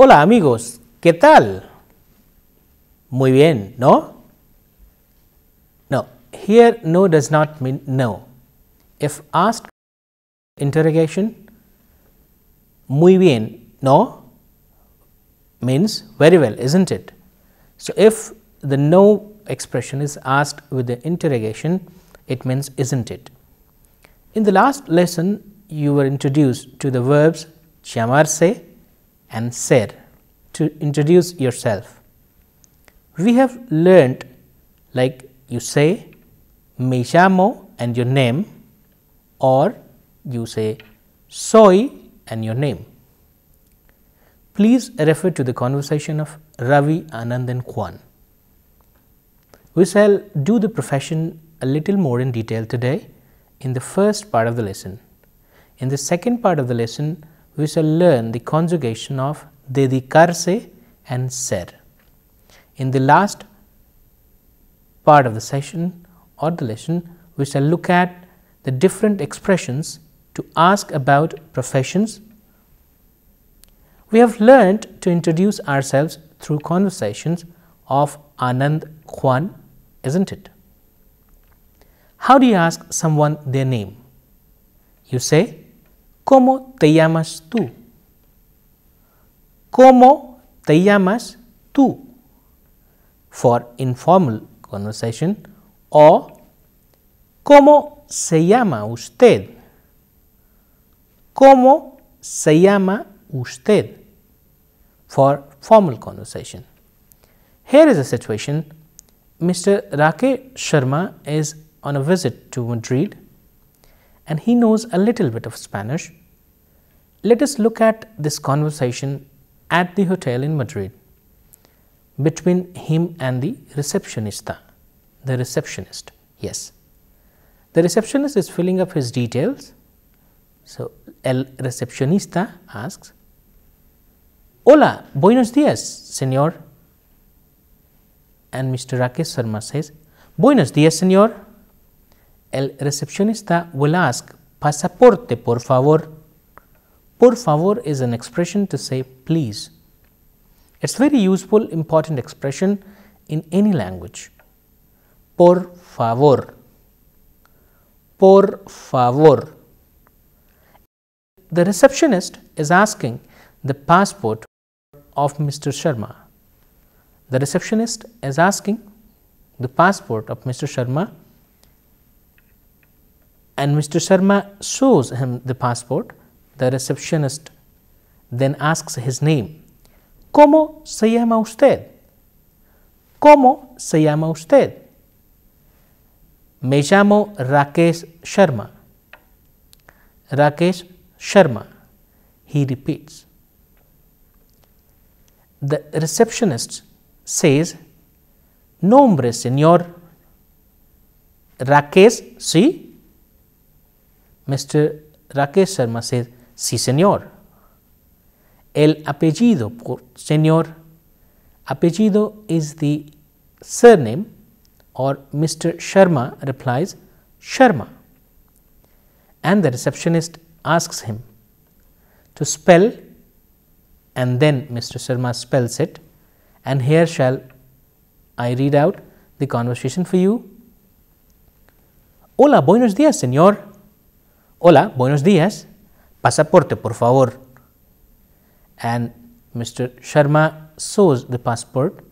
Hola amigos, ¿qué tal? Muy bien, ¿no? No, here no does not mean no. If asked interrogation, muy bien, ¿no? Means very well, isn't it? So, if the no expression is asked with the interrogation, it means isn't it. In the last lesson, you were introduced to the verbs llamarse and ser to introduce yourself. We have learnt like you say me llamo and your name, or you say soy and your name. Please refer to the conversation of Ravi, Anand and Kwan. We shall do the profession a little more in detail today in the first part of the lesson. In the second part of the lesson, we shall learn the conjugation of dedicarse and ser. In the last part of the session or the lesson, we shall look at the different expressions to ask about professions. We have learned to introduce ourselves through conversations of Anand, Kwan, isn't it? How do you ask someone their name? You say, ¿Cómo te llamas tú? ¿Cómo te llamas tú? For informal conversation, or ¿Cómo se llama usted? ¿Cómo se llama usted? For formal conversation. Here is a situation. Mr. Rakesh Sharma is on a visit to Madrid and he knows a little bit of Spanish. Let us look at this conversation at the hotel in Madrid between him and the receptionista, the receptionist. Yes, the receptionist is filling up his details. So, el recepcionista asks, Hola, buenos días, señor. And Mr. Rakesh Sharma says, Buenos días, señor. El recepcionista will ask, Pasaporte, por favor. Por favor is an expression to say please. It's very useful, important expression in any language. Por favor. Por favor. The receptionist is asking the passport of Mr. Sharma. The receptionist is asking the passport of Mr. Sharma, and Mr. Sharma shows him the passport. The receptionist then asks his name. ¿Cómo se llama usted? ¿Cómo se llama usted? Me llamo Rakesh Sharma. Rakesh Sharma. He repeats. The receptionist says, Nombre, señor. Rakesh, sí? Mr. Rakesh Sharma says, Sí, señor. El apellido, señor. Apellido is the surname, or Mr. Sharma replies, Sharma. And the receptionist asks him to spell, and then Mr. Sharma spells it, and here shall I read out the conversation for you. Hola, buenos días, señor. Hola, buenos días. Pasaporte, por favor. And Mr. Sharma shows the passport.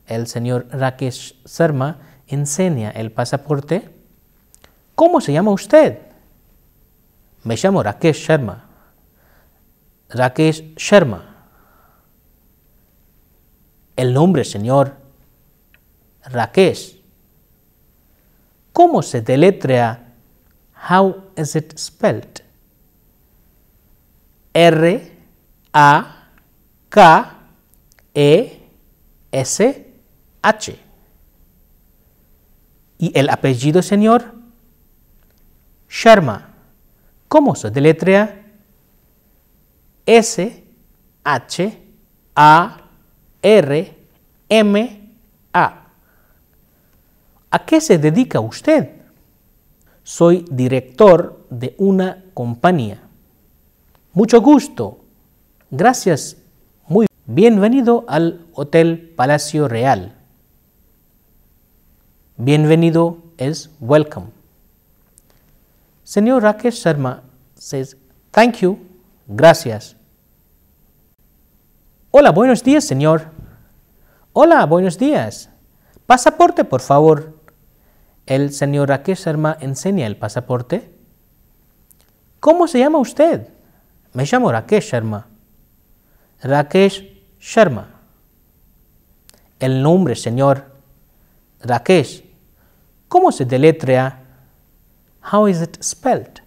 El señor Rakesh Sharma enseña el pasaporte. ¿Cómo se llama usted? Me llamo Rakesh Sharma. Rakesh Sharma. El nombre, señor. Rakesh. ¿Cómo se deletrea? How is it spelled? R-A-K-E-S-H. ¿Y el apellido, señor? Sharma. ¿Cómo se deletrea? S-H-A-R-M-A. ¿A qué se dedica usted? Soy director de una compañía. Mucho gusto. Gracias. Bienvenido al Hotel Palacio Real. Bienvenido is welcome. Señor Rakesh Sharma says, thank you, gracias. Hola, buenos días, señor. Hola, buenos días. Pasaporte, por favor. El señor Rakesh Sharma enseña el pasaporte. ¿Cómo se llama usted? Me llamo Rakesh Sharma. Rakesh Sharma. El nombre, señor. Rakesh. ¿Cómo se deletrea? How is it spelled?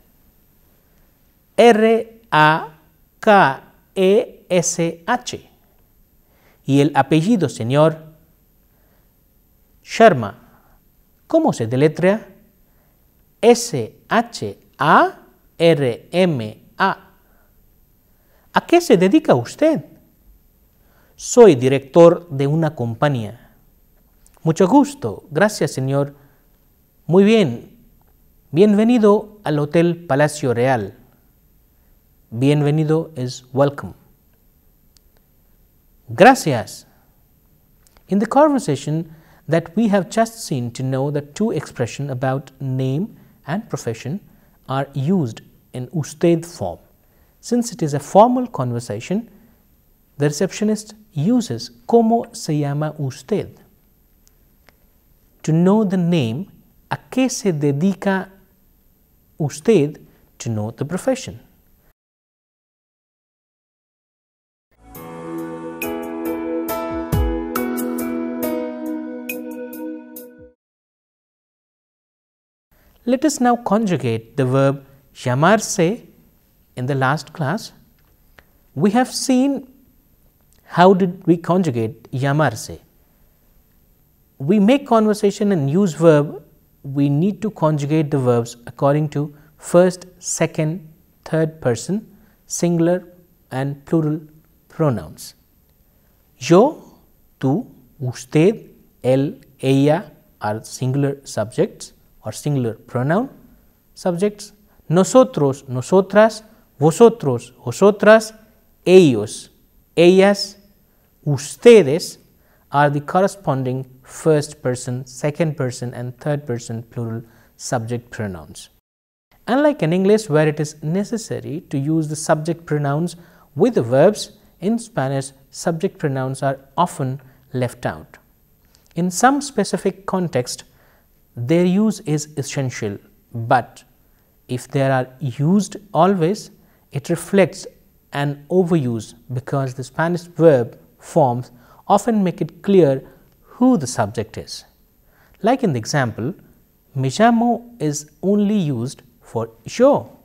R-A-K-E-S-H. Y el apellido, señor. Sharma. ¿Cómo se deletrea? S-H-A-R-M-A. ¿A qué se dedica usted? Soy director de una compañía. Mucho gusto. Gracias, señor. Muy bien. Bienvenido al Hotel Palacio Real. Bienvenido is welcome. Gracias. In the conversation that we have just seen, to know that two expressions about name and profession are used in usted form. Since it is a formal conversation, the receptionist uses ¿Cómo se llama usted? To know the name, ¿a qué se dedica usted? To know the profession. Let us now conjugate the verb llamarse. In the last class, we have seen how did we conjugate llamarse. We make conversation and use verb. We need to conjugate the verbs according to first, second, third person, singular and plural pronouns. Yo, tú, usted, él, ella are singular subjects or singular pronoun subjects. Nosotros, nosotras, vosotros, vosotras, ellos, ellas, ustedes are the corresponding first person, second person and third person plural subject pronouns. Unlike in English, where it is necessary to use the subject pronouns with the verbs, in Spanish subject pronouns are often left out. In some specific context, their use is essential, but if they are used always, it reflects an overuse because the Spanish verb forms often make it clear who the subject is. Like in the example, me llamo is only used for yo,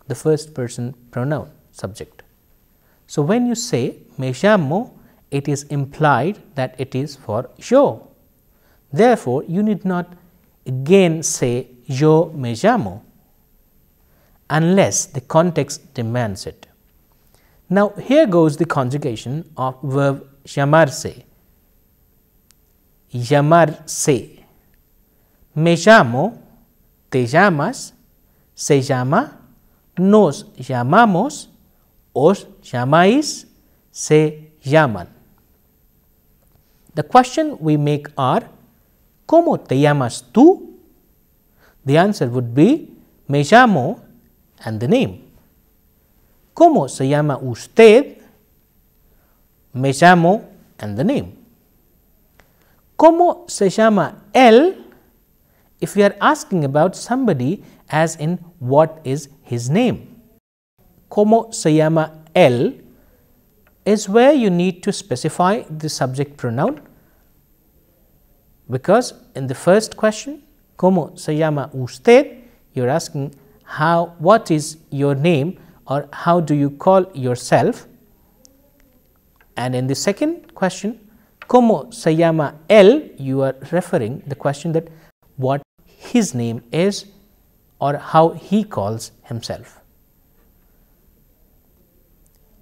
the first person pronoun subject. So, when you say me llamo, it is implied that it is for yo. Therefore, you need not again say yo me llamo unless the context demands it. Now, here goes the conjugation of verb llamarse. Llamarse. Me llamo, te llamas, se llama, nos llamamos, os llamáis, se llaman. The question we make are, ¿Cómo te llamas tú? The answer would be, me llamo and the name. ¿Cómo se llama usted? Me llamo and the name. ¿Cómo se llama él? If we are asking about somebody, as in what is his name. ¿Cómo se llama él? Is where you need to specify the subject pronoun, because in the first question, ¿Cómo se llama usted? You are asking what is your name or how do you call yourself, and in the second question, ¿Cómo se llama él? You are referring the question that what his name is or how he calls himself.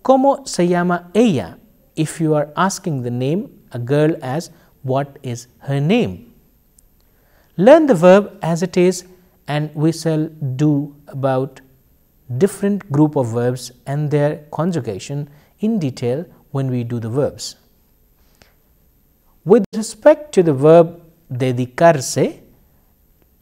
¿Cómo se llama ella? If you are asking the name, a girl, as what is her name. Learn the verb as it is, and we shall do about different group of verbs and their conjugation in detail when we do the verbs. With respect to the verb dedicarse,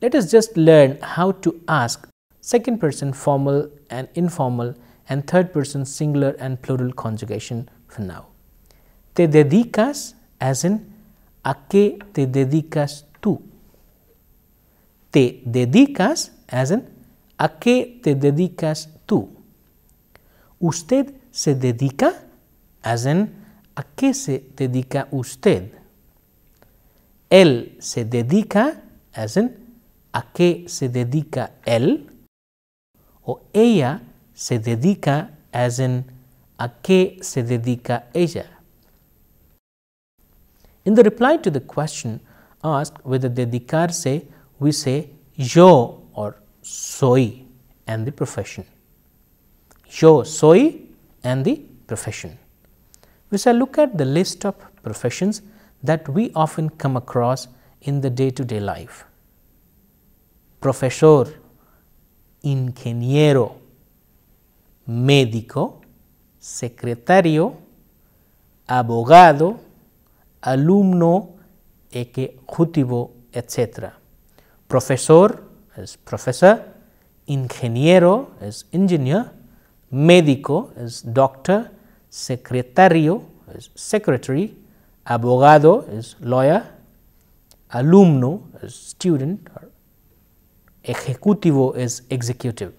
let us just learn how to ask second person formal and informal and third person singular and plural conjugation for now. Te dedicas as in ¿a qué te dedicas tú? Te dedicas as in ¿a qué te dedicas tú? Usted se dedica as in ¿a qué se dedica usted? Él se dedica as in ¿a qué se dedica él? O ella se dedica as in ¿a qué se dedica ella? In the reply to the question asked with the dedicarse, we say yo or soy and the profession. Yo soy and the profession. We shall look at the list of professions that we often come across in the day-to-day life. Profesor, ingeniero, médico, secretario, abogado, alumno, ejecutivo, etc. Profesor is professor, ingeniero is engineer, médico is doctor, secretario is secretary, abogado is lawyer, alumno is student, or ejecutivo is executive.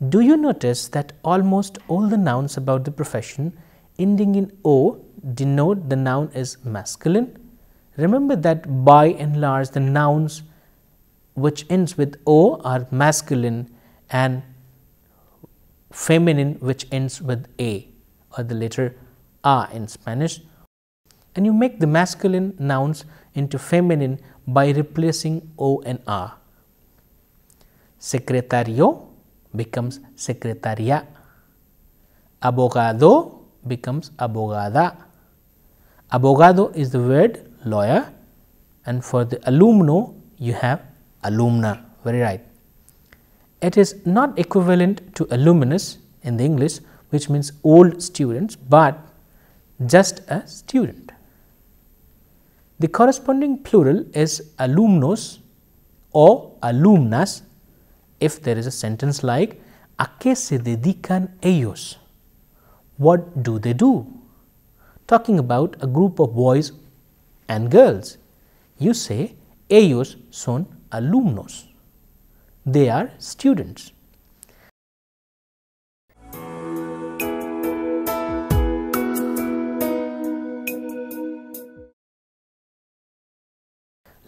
Do you notice that almost all the nouns about the profession ending in O denote the noun is masculine? Remember that by and large the nouns which ends with O are masculine and feminine which ends with A or the letter A in Spanish, and you make the masculine nouns into feminine by replacing O and A. Secretario becomes secretaria, abogado becomes abogada. Abogado is the word lawyer, and for the alumno you have alumna, very right. It is not equivalent to alumnus in the English, which means old students, but just a student. The corresponding plural is alumnos or alumnas if there is a sentence like ¿a qué se dedican ellos? What do they do? Talking about a group of boys and girls. You say ellos son alumnos. They are students.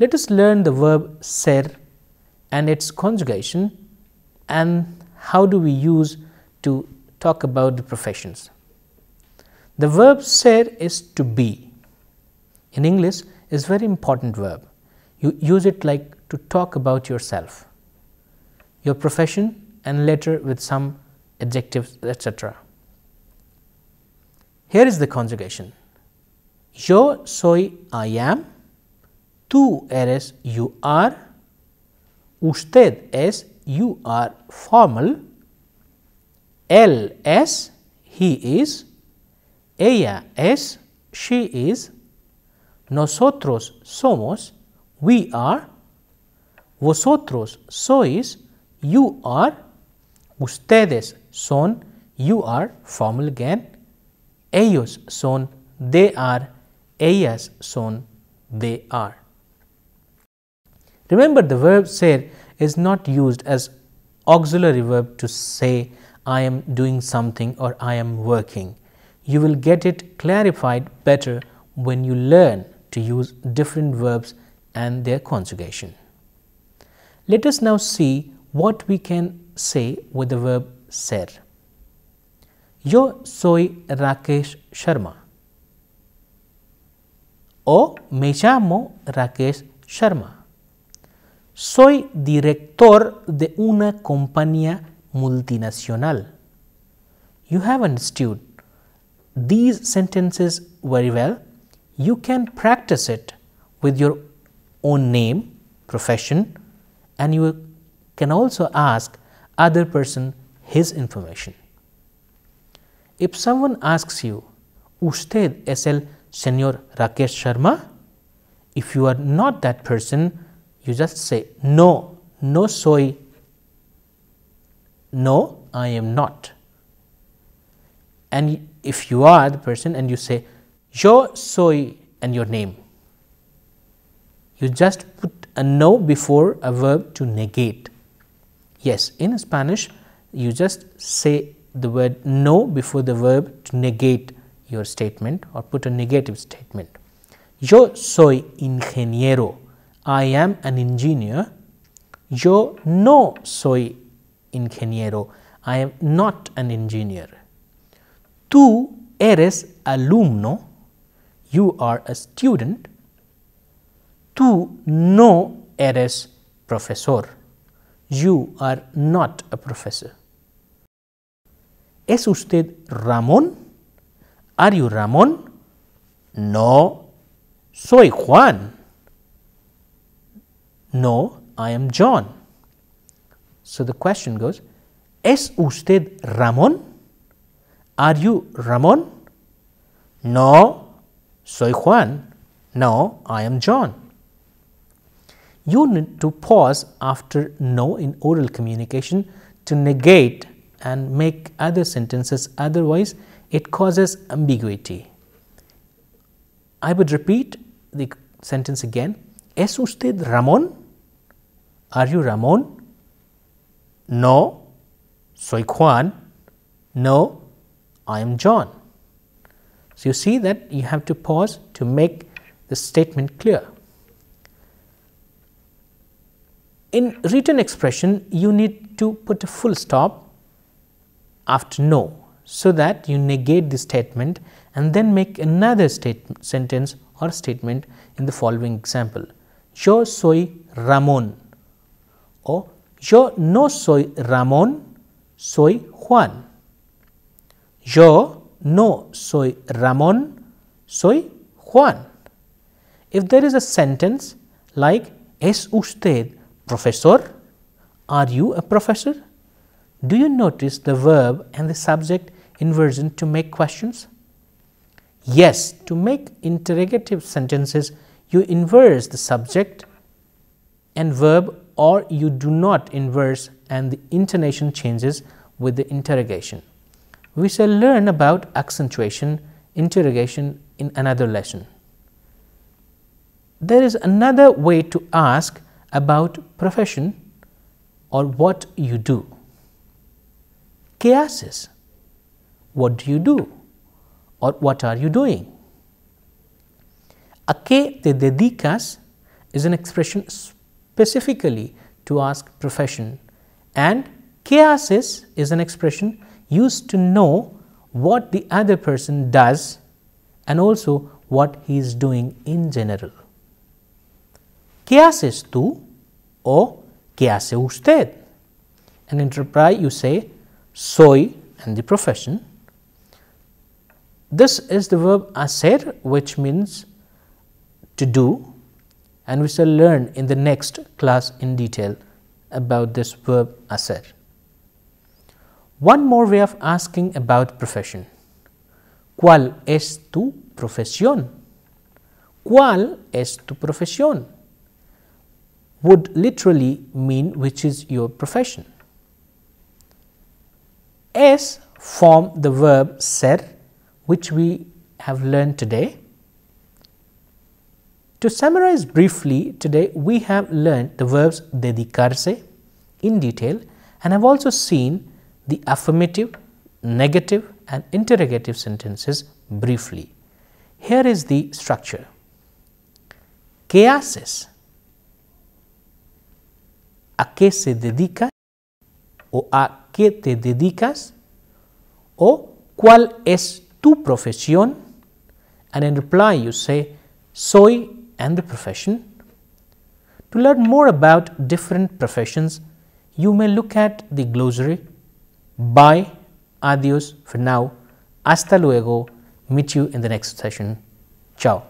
Let us learn the verb ser and its conjugation and how do we use to talk about the professions. The verb ser is to be. In English, is very important verb. You use it like to talk about yourself, your profession, and later with some adjectives, etc. Here is the conjugation. Yo soy, I am. Tú eres, you are. Usted es, you are formal. Él es, he is. Ella es, she is. Nosotros somos, we are. Vosotros sois, you are. Ustedes son, you are, formal again. Ellos son, they are. Ellas son, they are. Remember, the verb ser is not used as auxiliary verb to say I am doing something or I am working. You will get it clarified better when you learn to use different verbs and their conjugation. Let us now see what we can say with the verb ser. Yo soy Rakesh Sharma. O me llamo Rakesh Sharma. Soy director de una compañía multinacional. You have understood these sentences very well. You can practice it with your own name, profession, and you can also ask other person his information. If someone asks you, ¿Usted es el señor Rakesh Sharma? If you are not that person, you just say, no, no soy, no, I am not. And if you are the person and you say, yo soy, and your name, you just put a no before a verb to negate. Yes, in Spanish, you just say the word no before the verb to negate your statement or put a negative statement. Yo soy ingeniero. I am an engineer. Yo no soy ingeniero. I am not an engineer. Tú eres alumno. You are a student. Tú no eres profesor. You are not a professor. ¿Es usted Ramón? Are you Ramón? No, soy Juan. No, I am John. So the question goes, ¿Es usted Ramón? Are you Ramón? No, soy Juan. No, I am John. You need to pause after no in oral communication to negate and make other sentences, otherwise it causes ambiguity. I would repeat the sentence again. ¿Es usted Ramón? Are you Ramón? No, soy Juan. No, I am John. So you see that you have to pause to make the statement clear. In written expression, you need to put a full stop after no, so that you negate the statement and then make another sentence or statement in the following example. Yo soy Ramón, or yo no soy Ramón, soy Juan. Yo no soy Ramón, soy Juan. If there is a sentence like, ¿Es usted profesor? Are you a professor? Do you notice the verb and the subject inversion to make questions? Yes, to make interrogative sentences, you inverse the subject and verb, or you do not inverse and the intonation changes with the interrogation. We shall learn about accentuation, interrogation in another lesson. There is another way to ask about profession or what you do. ¿Qué haces? What do you do? Or what are you doing? ¿A qué te dedicas? Is an expression specifically to ask profession, and ¿qué haces? Is an expression used to know what the other person does and also what he is doing in general. ¿Qué haces tú? O ¿qué hace usted? And in reply you say soy and the profession. This is the verb hacer, which means to do, and we shall learn in the next class in detail about this verb hacer. One more way of asking about profession. ¿Cuál es tu profesión? ¿Cuál es tu profesión? Would literally mean which is your profession. Es form the verb ser, which we have learned today. To summarize briefly, today we have learned the verbs dedicarse in detail and have also seen the affirmative, negative and interrogative sentences briefly. Here is the structure. ¿Qué haces? ¿A qué se dedica? ¿O a qué te dedicas? ¿O cuál es tu profesión? And in reply you say soy and the profession. To learn more about different professions, you may look at the glossary. Bye, adios for now, hasta luego, meet you in the next session, ciao.